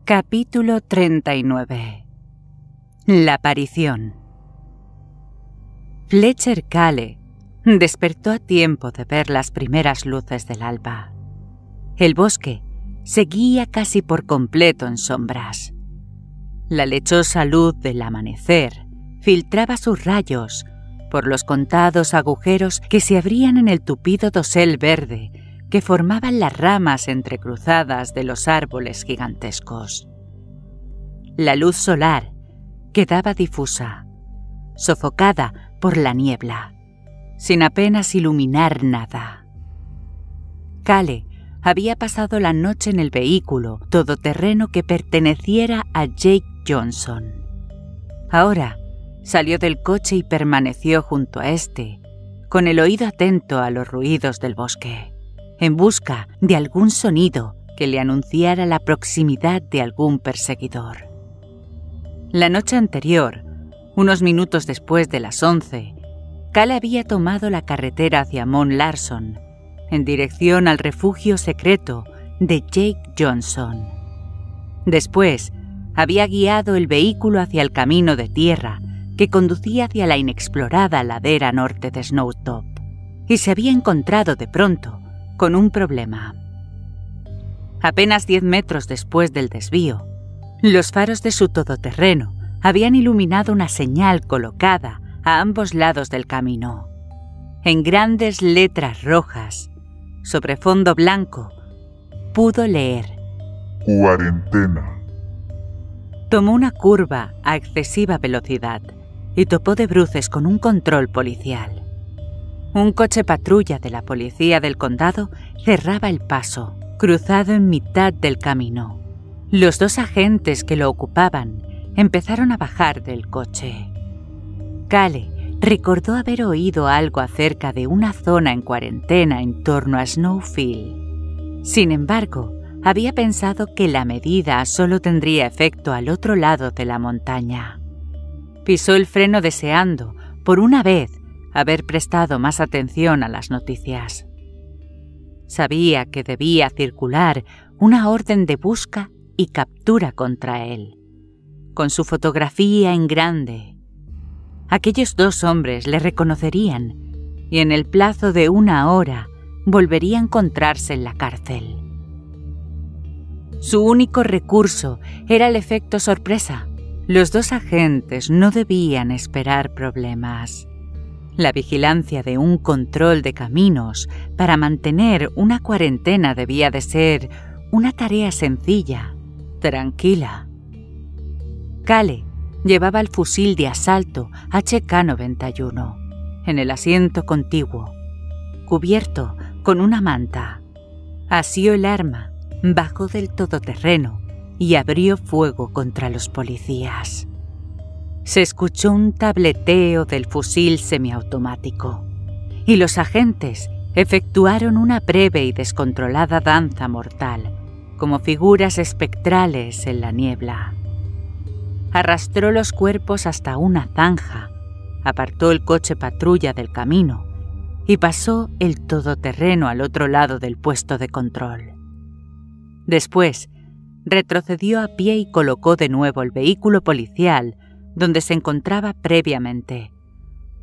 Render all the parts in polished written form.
Capítulo 39. La aparición. Fletcher Cale despertó a tiempo de ver las primeras luces del alba. El bosque seguía casi por completo en sombras. La lechosa luz del amanecer filtraba sus rayos por los contados agujeros que se abrían en el tupido dosel verde que formaban las ramas entrecruzadas de los árboles gigantescos. La luz solar quedaba difusa, sofocada por la niebla, sin apenas iluminar nada. Cale había pasado la noche en el vehículo todoterreno que perteneciera a Jake Johnson. Ahora salió del coche y permaneció junto a este, con el oído atento a los ruidos del bosque, en busca de algún sonido que le anunciara la proximidad de algún perseguidor. La noche anterior, unos minutos después de las 11, Cale había tomado la carretera hacia Mount Larson, en dirección al refugio secreto de Jake Johnson. Después, había guiado el vehículo hacia el camino de tierra que conducía hacia la inexplorada ladera norte de Snowtop, y se había encontrado de pronto con un problema. Apenas 10 metros después del desvío, los faros de su todoterreno habían iluminado una señal colocada a ambos lados del camino. En grandes letras rojas, sobre fondo blanco, pudo leer: Cuarentena. Tomó una curva a excesiva velocidad y topó de bruces con un control policial. Un coche patrulla de la policía del condado cerraba el paso, cruzado en mitad del camino. Los 2 agentes que lo ocupaban empezaron a bajar del coche. Cale recordó haber oído algo acerca de una zona en cuarentena en torno a Snowfield. Sin embargo, había pensado que la medida solo tendría efecto al otro lado de la montaña. Pisó el freno deseando, por una vez, haber prestado más atención a las noticias. Sabía que debía circular una orden de busca y captura contra él, con su fotografía en grande. Aquellos 2 hombres le reconocerían y en el plazo de 1 hora volvería a encontrarse en la cárcel. Su único recurso era el efecto sorpresa. Los 2 agentes no debían esperar problemas. La vigilancia de un control de caminos para mantener una cuarentena debía de ser una tarea sencilla, tranquila. Cale llevaba el fusil de asalto HK-91 en el asiento contiguo, cubierto con una manta. Asió el arma, bajó del todoterreno y abrió fuego contra los policías. Se escuchó un tableteo del fusil semiautomático y los agentes efectuaron una breve y descontrolada danza mortal, como figuras espectrales en la niebla. Arrastró los cuerpos hasta una zanja, apartó el coche patrulla del camino y pasó el todoterreno al otro lado del puesto de control. Después, retrocedió a pie y colocó de nuevo el vehículo policial donde se encontraba previamente,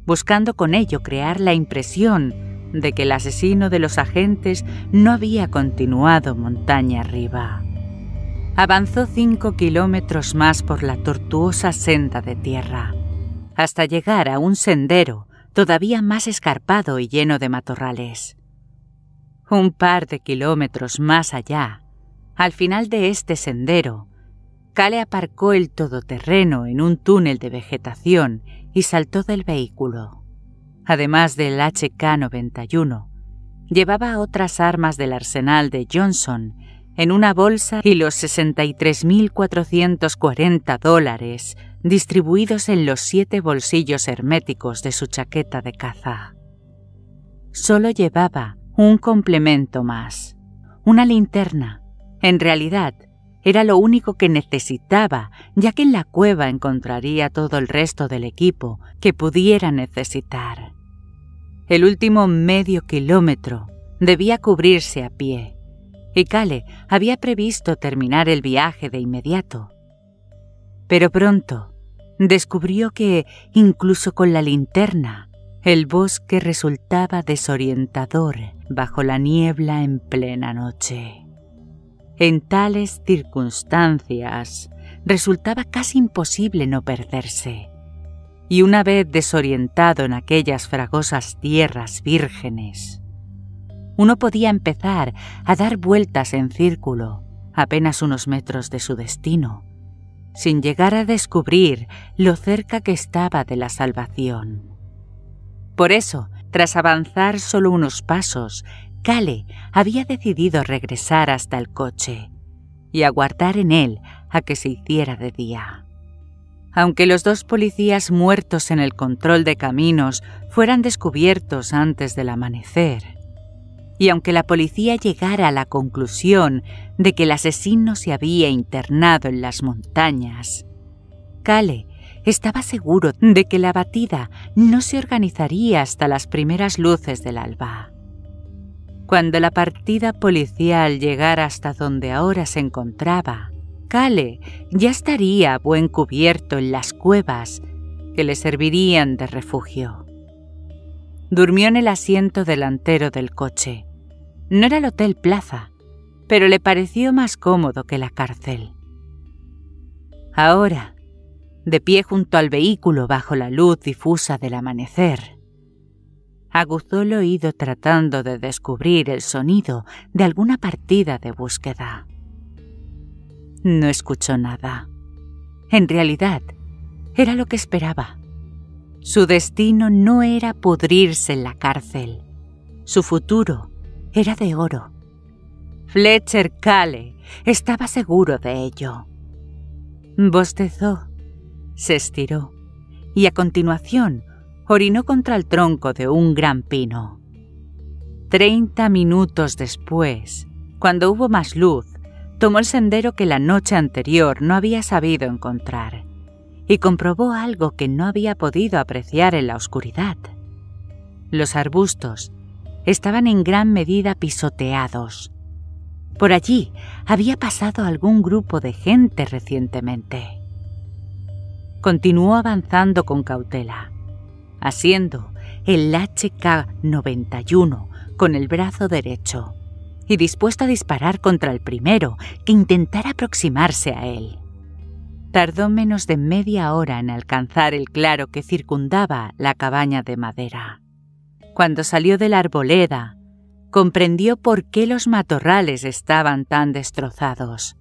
buscando con ello crear la impresión de que el asesino de los agentes no había continuado montaña arriba. Avanzó 5 kilómetros más por la tortuosa senda de tierra, hasta llegar a un sendero todavía más escarpado y lleno de matorrales. Un par de kilómetros más allá, al final de este sendero, Cale aparcó el todoterreno en un túnel de vegetación y saltó del vehículo. Además del HK-91, llevaba otras armas del arsenal de Johnson en una bolsa y los $63.440 distribuidos en los 7 bolsillos herméticos de su chaqueta de caza. Solo llevaba un complemento más, una linterna. En realidad, era lo único que necesitaba, ya que en la cueva encontraría todo el resto del equipo que pudiera necesitar. El último medio kilómetro debía cubrirse a pie, y Cale había previsto terminar el viaje de inmediato. Pero pronto descubrió que, incluso con la linterna, el bosque resultaba desorientador bajo la niebla en plena noche. En tales circunstancias resultaba casi imposible no perderse, y una vez desorientado en aquellas fragosas tierras vírgenes, uno podía empezar a dar vueltas en círculo apenas unos metros de su destino, sin llegar a descubrir lo cerca que estaba de la salvación. Por eso, tras avanzar solo unos pasos, Cale había decidido regresar hasta el coche y aguardar en él a que se hiciera de día. Aunque los 2 policías muertos en el control de caminos fueran descubiertos antes del amanecer, y aunque la policía llegara a la conclusión de que el asesino se había internado en las montañas, Cale estaba seguro de que la batida no se organizaría hasta las primeras luces del alba. Cuando la partida policial llegara hasta donde ahora se encontraba, Cale ya estaría a buen cubierto en las cuevas que le servirían de refugio. Durmió en el asiento delantero del coche. No era el Hotel Plaza, pero le pareció más cómodo que la cárcel. Ahora, de pie junto al vehículo bajo la luz difusa del amanecer, aguzó el oído tratando de descubrir el sonido de alguna partida de búsqueda. No escuchó nada. En realidad, era lo que esperaba. Su destino no era pudrirse en la cárcel. Su futuro era de oro. Fletcher Cale estaba seguro de ello. Bostezó, se estiró y a continuación orinó contra el tronco de un gran pino. 30 minutos después, cuando hubo más luz, tomó el sendero que la noche anterior no había sabido encontrar y comprobó algo que no había podido apreciar en la oscuridad. Los arbustos estaban en gran medida pisoteados. Por allí había pasado algún grupo de gente recientemente. Continuó avanzando con cautela, asiendo el HK-91 con el brazo derecho y dispuesto a disparar contra el primero que intentara aproximarse a él. Tardó menos de media hora en alcanzar el claro que circundaba la cabaña de madera. Cuando salió de la arboleda, comprendió por qué los matorrales estaban tan destrozados.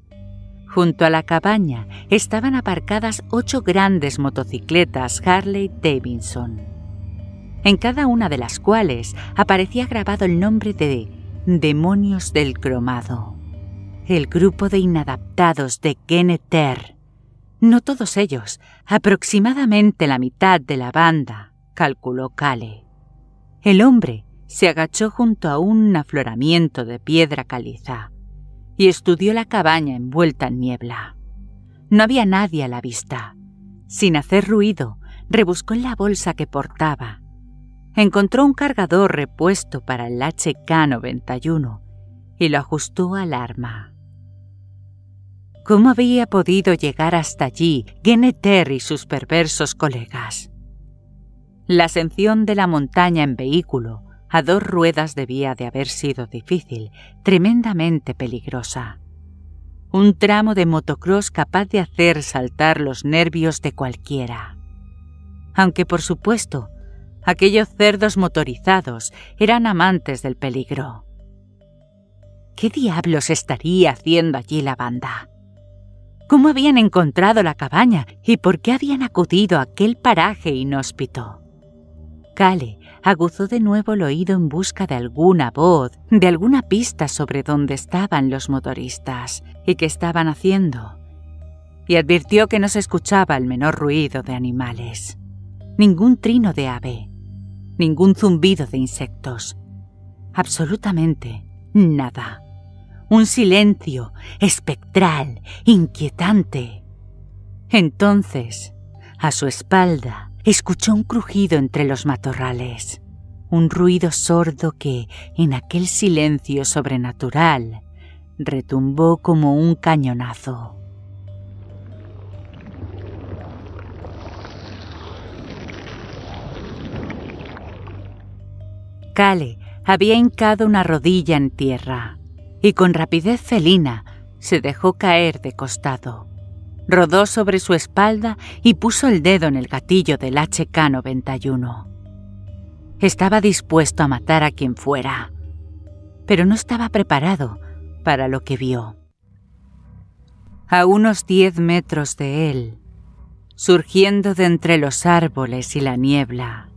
Junto a la cabaña estaban aparcadas 8 grandes motocicletas Harley Davidson, en cada una de las cuales aparecía grabado el nombre de Demonios del Cromado, el grupo de inadaptados de Geneter. No todos ellos, aproximadamente la mitad de la banda, calculó Cale. El hombre se agachó junto a un afloramiento de piedra caliza y estudió la cabaña envuelta en niebla. No había nadie a la vista. Sin hacer ruido, rebuscó en la bolsa que portaba. Encontró un cargador repuesto para el HK-91 y lo ajustó al arma. ¿Cómo había podido llegar hasta allí Geneter y sus perversos colegas? La ascensión de la montaña en vehículo a 2 ruedas debía de haber sido difícil, tremendamente peligrosa. Un tramo de motocross capaz de hacer saltar los nervios de cualquiera. Aunque, por supuesto, aquellos cerdos motorizados eran amantes del peligro. ¿Qué diablos estaría haciendo allí la banda? ¿Cómo habían encontrado la cabaña y por qué habían acudido a aquel paraje inhóspito? Cale aguzó de nuevo el oído en busca de alguna voz, de alguna pista sobre dónde estaban los motoristas y qué estaban haciendo, y advirtió que no se escuchaba el menor ruido de animales, ningún trino de ave, ningún zumbido de insectos, absolutamente nada. Un silencio espectral, inquietante. Entonces, a su espalda, escuchó un crujido entre los matorrales, un ruido sordo que, en aquel silencio sobrenatural, retumbó como un cañonazo. Cale había hincado una rodilla en tierra y con rapidez felina se dejó caer de costado. Rodó sobre su espalda y puso el dedo en el gatillo del HK-91. Estaba dispuesto a matar a quien fuera, pero no estaba preparado para lo que vio. A unos 10 metros de él, surgiendo de entre los árboles y la niebla,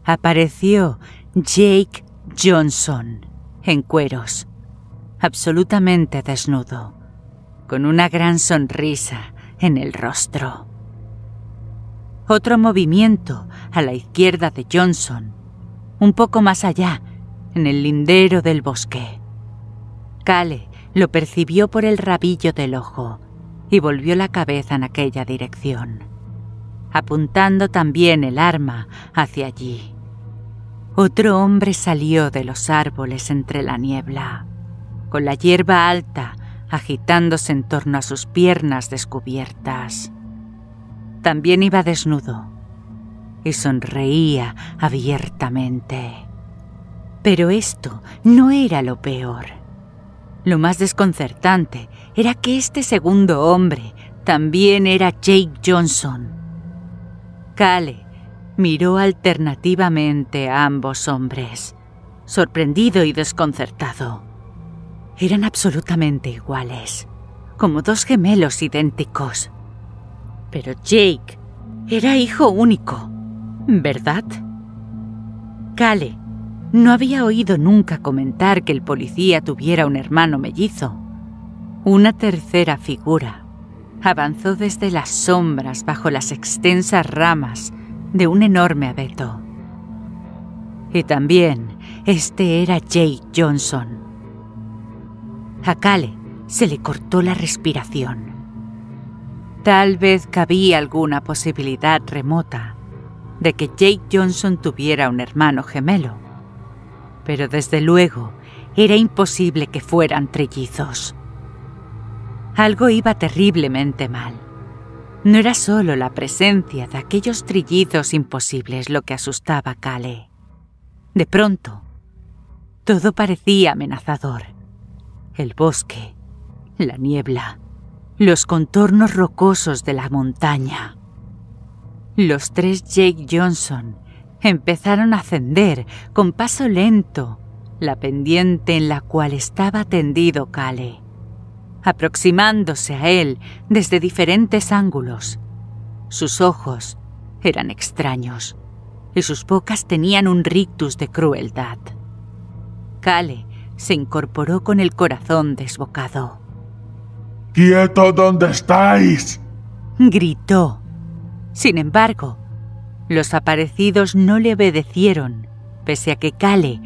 apareció Jake Johnson en cueros, absolutamente desnudo, con una gran sonrisa en el rostro. Otro movimiento a la izquierda de Johnson, un poco más allá, en el lindero del bosque. Cale lo percibió por el rabillo del ojo y volvió la cabeza en aquella dirección, apuntando también el arma hacia allí. Otro hombre salió de los árboles entre la niebla, con la hierba alta agitándose en torno a sus piernas descubiertas. También iba desnudo y sonreía abiertamente. Pero esto no era lo peor. Lo más desconcertante era que este segundo hombre también era Jake Johnson. Cale miró alternativamente a ambos hombres, sorprendido y desconcertado. Eran absolutamente iguales, como dos gemelos idénticos. Pero Jake era hijo único, ¿verdad? Cale no había oído nunca comentar que el policía tuviera un hermano mellizo. Una tercera figura avanzó desde las sombras bajo las extensas ramas de un enorme abeto. Y también este era Jake Johnson. A Cale se le cortó la respiración. Tal vez cabía alguna posibilidad remota de que Jake Johnson tuviera un hermano gemelo, pero desde luego era imposible que fueran trillizos. Algo iba terriblemente mal. No era solo la presencia de aquellos trillizos imposibles lo que asustaba a Cale. De pronto, todo parecía amenazador. El bosque, la niebla, los contornos rocosos de la montaña. Los tres Jake Johnson empezaron a ascender con paso lento la pendiente en la cual estaba tendido Cale, aproximándose a él desde diferentes ángulos. Sus ojos eran extraños y sus bocas tenían un rictus de crueldad. Cale se incorporó con el corazón desbocado. ¡Quieto donde estáis!, gritó. Sin embargo, los aparecidos no le obedecieron, pese a que Cale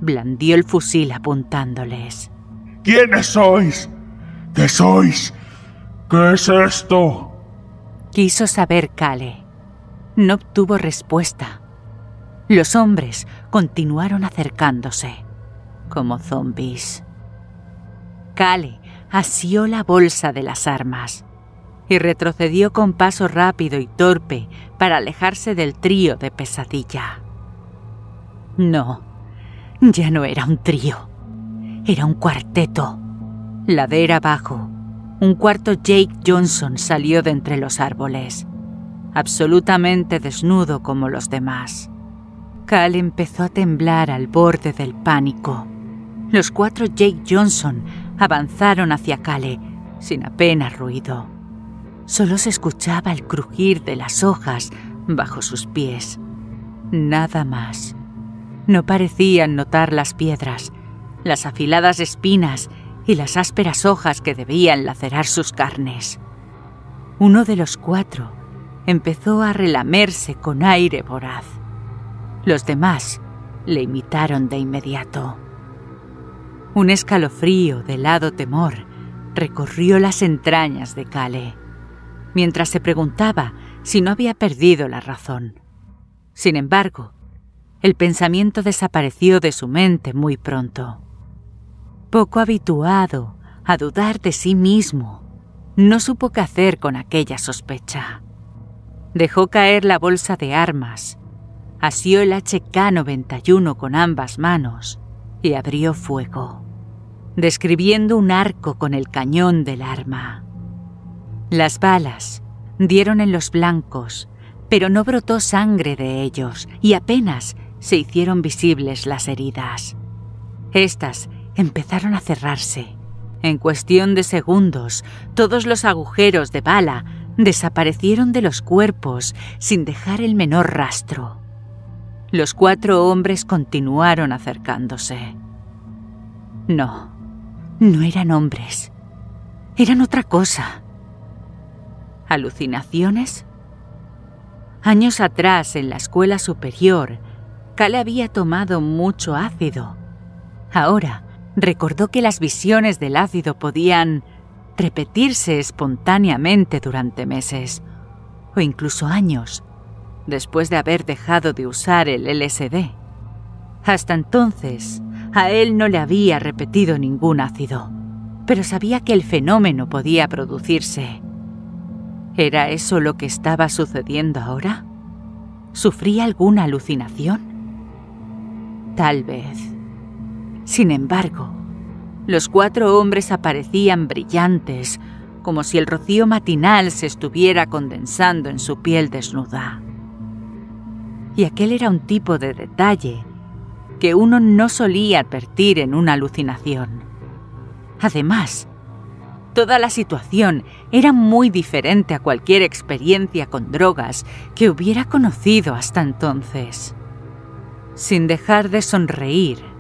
blandió el fusil apuntándoles. ¿Quiénes sois? ¿Qué sois? ¿Qué es esto?, quiso saber Cale. No obtuvo respuesta. Los hombres continuaron acercándose, como zombies. Cale asió la bolsa de las armas y retrocedió con paso rápido y torpe para alejarse del trío de pesadilla. No, ya no era un trío, era un cuarteto. Ladera abajo, un cuarto Jake Johnson salió de entre los árboles, absolutamente desnudo como los demás. Cale empezó a temblar al borde del pánico. Los 4 Jake Johnson avanzaron hacia Cale sin apenas ruido. Solo se escuchaba el crujir de las hojas bajo sus pies. Nada más. No parecían notar las piedras, las afiladas espinas y las ásperas hojas que debían lacerar sus carnes. Uno de los 4 empezó a relamerse con aire voraz. Los demás le imitaron de inmediato. Un escalofrío de helado temor recorrió las entrañas de Cale, mientras se preguntaba si no había perdido la razón. Sin embargo, el pensamiento desapareció de su mente muy pronto. Poco habituado a dudar de sí mismo, no supo qué hacer con aquella sospecha. Dejó caer la bolsa de armas, asió el HK-91 con ambas manos y abrió fuego, describiendo un arco con el cañón del arma. Las balas dieron en los blancos, pero no brotó sangre de ellos y apenas se hicieron visibles las heridas. Estas empezaron a cerrarse. En cuestión de segundos, todos los agujeros de bala desaparecieron de los cuerpos sin dejar el menor rastro. Los 4 hombres continuaron acercándose. No eran hombres. Eran otra cosa. ¿Alucinaciones? Años atrás, en la escuela superior, Cale había tomado mucho ácido. Ahora recordó que las visiones del ácido podían repetirse espontáneamente durante meses, o incluso años, después de haber dejado de usar el LSD. Hasta entonces, a él no le había repetido ningún ácido, pero sabía que el fenómeno podía producirse. ¿Era eso lo que estaba sucediendo ahora? ¿Sufría alguna alucinación? Tal vez. Sin embargo, los 4 hombres aparecían brillantes, como si el rocío matinal se estuviera condensando en su piel desnuda. Y aquel era un tipo de detalle que uno no solía advertir en una alucinación. Además, toda la situación era muy diferente a cualquier experiencia con drogas que hubiera conocido hasta entonces. Sin dejar de sonreír,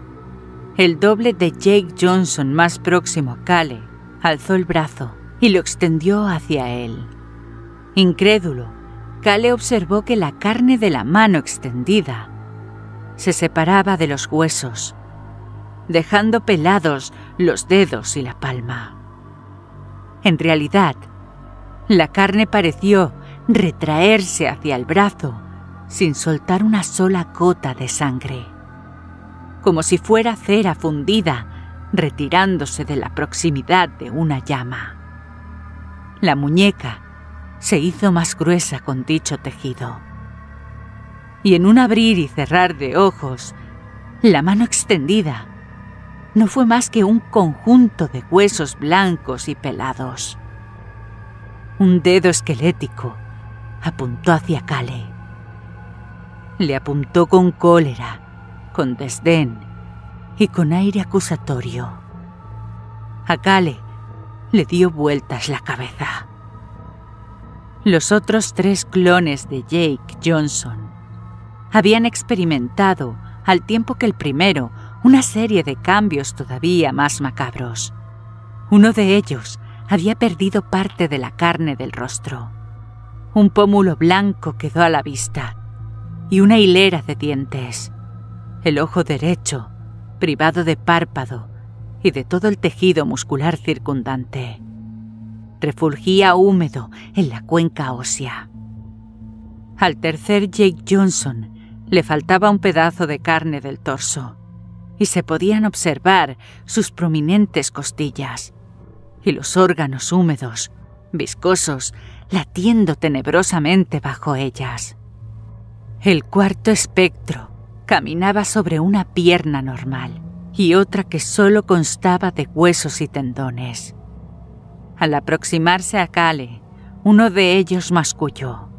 el doble de Jake Johnson más próximo a Cale alzó el brazo y lo extendió hacia él. Incrédulo, Cale observó que la carne de la mano extendida se separaba de los huesos, dejando pelados los dedos y la palma. En realidad, la carne pareció retraerse hacia el brazo sin soltar una sola gota de sangre, como si fuera cera fundida retirándose de la proximidad de una llama. La muñeca se hizo más gruesa con dicho tejido, y en un abrir y cerrar de ojos, la mano extendida no fue más que un conjunto de huesos blancos y pelados. Un dedo esquelético apuntó hacia Cale. Le apuntó con cólera, con desdén y con aire acusatorio. A Cale le dio vueltas la cabeza. Los otros 3 clones de Jake Johnson habían experimentado, al tiempo que el primero, una serie de cambios todavía más macabros. Uno de ellos había perdido parte de la carne del rostro. Un pómulo blanco quedó a la vista y una hilera de dientes. El ojo derecho, privado de párpado y de todo el tejido muscular circundante, refulgía húmedo en la cuenca ósea. Al tercer Jake Johnson le faltaba un pedazo de carne del torso y se podían observar sus prominentes costillas y los órganos húmedos, viscosos, latiendo tenebrosamente bajo ellas. El cuarto espectro caminaba sobre una pierna normal y otra que solo constaba de huesos y tendones. Al aproximarse a Cale, uno de ellos masculló: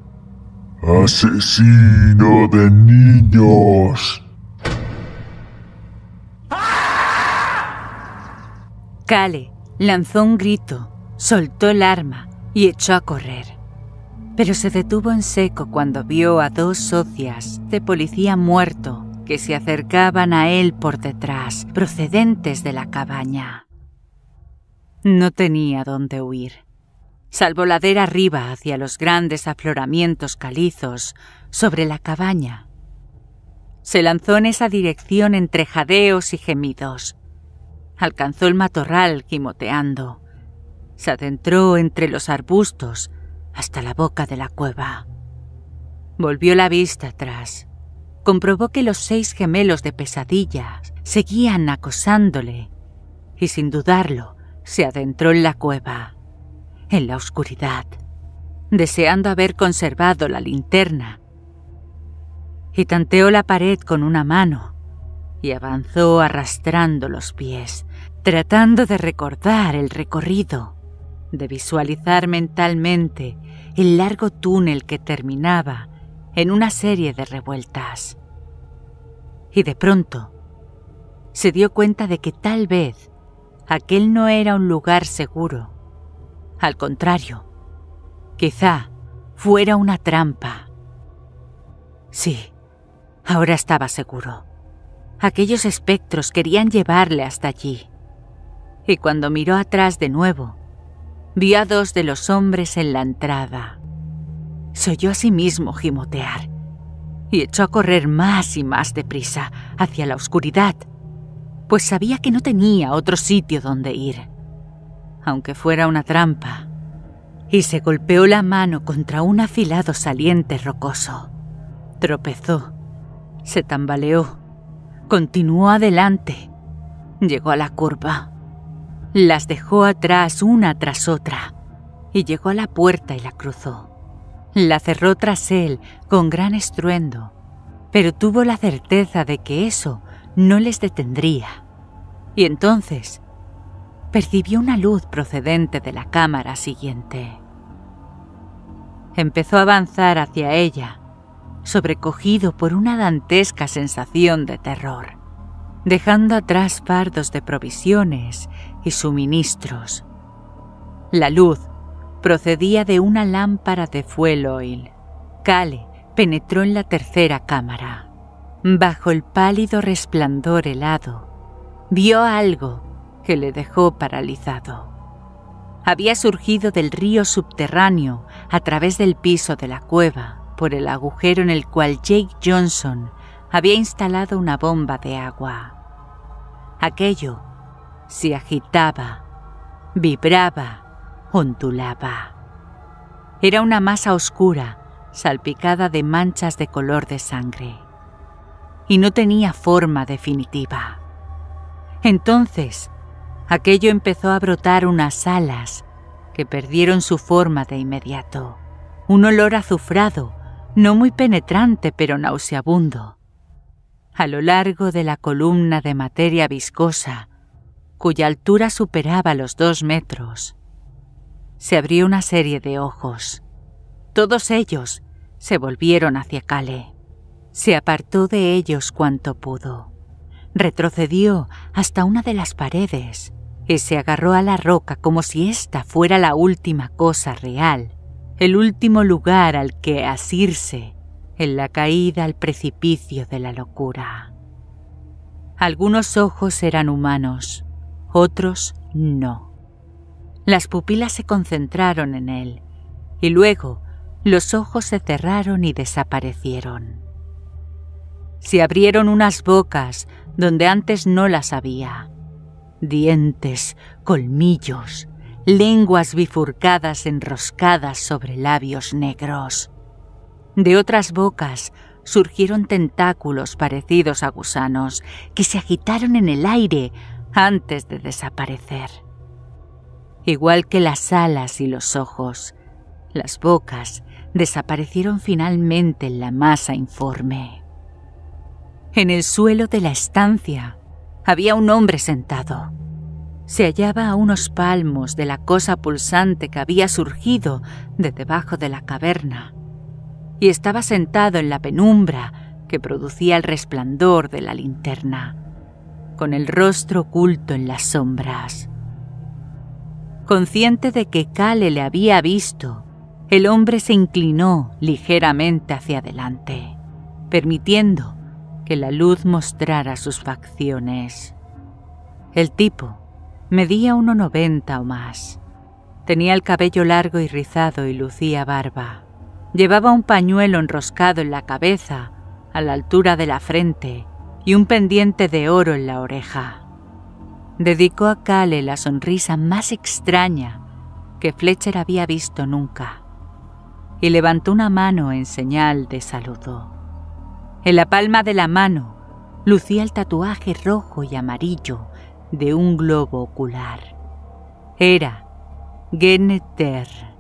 ¡Asesino de niños! Cale lanzó un grito, soltó el arma y echó a correr. Pero se detuvo en seco cuando vio a 2 socias de policía muerto que se acercaban a él por detrás, procedentes de la cabaña. No tenía dónde huir, salvo ladera arriba hacia los grandes afloramientos calizos sobre la cabaña. Se lanzó en esa dirección entre jadeos y gemidos. Alcanzó el matorral gimoteando. Se adentró entre los arbustos hasta la boca de la cueva. Volvió la vista atrás. Comprobó que los 6 gemelos de Pesadilla seguían acosándole y sin dudarlo se adentró en la cueva, en la oscuridad, deseando haber conservado la linterna, y tanteó la pared con una mano y avanzó arrastrando los pies, tratando de recordar el recorrido, de visualizar mentalmente el largo túnel que terminaba en una serie de revueltas. Y de pronto se dio cuenta de que tal vez aquel no era un lugar seguro. Al contrario, quizá fuera una trampa. Sí, ahora estaba seguro. Aquellos espectros querían llevarle hasta allí. Y cuando miró atrás de nuevo, vio a 2 de los hombres en la entrada. Se oyó a sí mismo gimotear y echó a correr más y más deprisa hacia la oscuridad, pues sabía que no tenía otro sitio donde ir, aunque fuera una trampa, y se golpeó la mano contra un afilado saliente rocoso. Tropezó, se tambaleó, continuó adelante, llegó a la curva, las dejó atrás una tras otra y llegó a la puerta y la cruzó. La cerró tras él con gran estruendo, pero tuvo la certeza de que eso no les detendría. Y entonces percibió una luz procedente de la cámara siguiente. Empezó a avanzar hacia ella, sobrecogido por una dantesca sensación de terror, dejando atrás fardos de provisiones y suministros. La luz procedía de una lámpara de fuel oil. Cale penetró en la tercera cámara. Bajo el pálido resplandor helado, vio algo que le dejó paralizado. Había surgido del río subterráneo a través del piso de la cueva, por el agujero en el cual Jake Johnson había instalado una bomba de agua. Aquello se agitaba, vibraba, ondulaba. Era una masa oscura, salpicada de manchas de color de sangre, y no tenía forma definitiva. Entonces, aquello empezó a brotar unas alas que perdieron su forma de inmediato. Un olor azufrado, no muy penetrante pero nauseabundo. A lo largo de la columna de materia viscosa, cuya altura superaba los 2 metros, se abrió una serie de ojos. Todos ellos se volvieron hacia Cale. Se apartó de ellos cuanto pudo. Retrocedió hasta una de las paredes y se agarró a la roca como si ésta fuera la última cosa real, el último lugar al que asirse en la caída al precipicio de la locura. Algunos ojos eran humanos, otros no. Las pupilas se concentraron en él y luego los ojos se cerraron y desaparecieron. Se abrieron unas bocas donde antes no las había. Dientes, colmillos, lenguas bifurcadas enroscadas sobre labios negros. De otras bocas surgieron tentáculos parecidos a gusanos que se agitaron en el aire antes de desaparecer. Igual que las alas y los ojos, las bocas desaparecieron finalmente en la masa informe. En el suelo de la estancia había un hombre sentado. Se hallaba a unos palmos de la cosa pulsante que había surgido de debajo de la caverna, y estaba sentado en la penumbra que producía el resplandor de la linterna, con el rostro oculto en las sombras. Consciente de que Cale le había visto, el hombre se inclinó ligeramente hacia adelante, permitiendo que la luz mostrara sus facciones. El tipo medía 1,90 o más. Tenía el cabello largo y rizado y lucía barba. Llevaba un pañuelo enroscado en la cabeza, a la altura de la frente, y un pendiente de oro en la oreja. Dedicó a Cale la sonrisa más extraña que Fletcher había visto nunca, y levantó una mano en señal de saludo. En la palma de la mano lucía el tatuaje rojo y amarillo de un globo ocular. Era Genneter.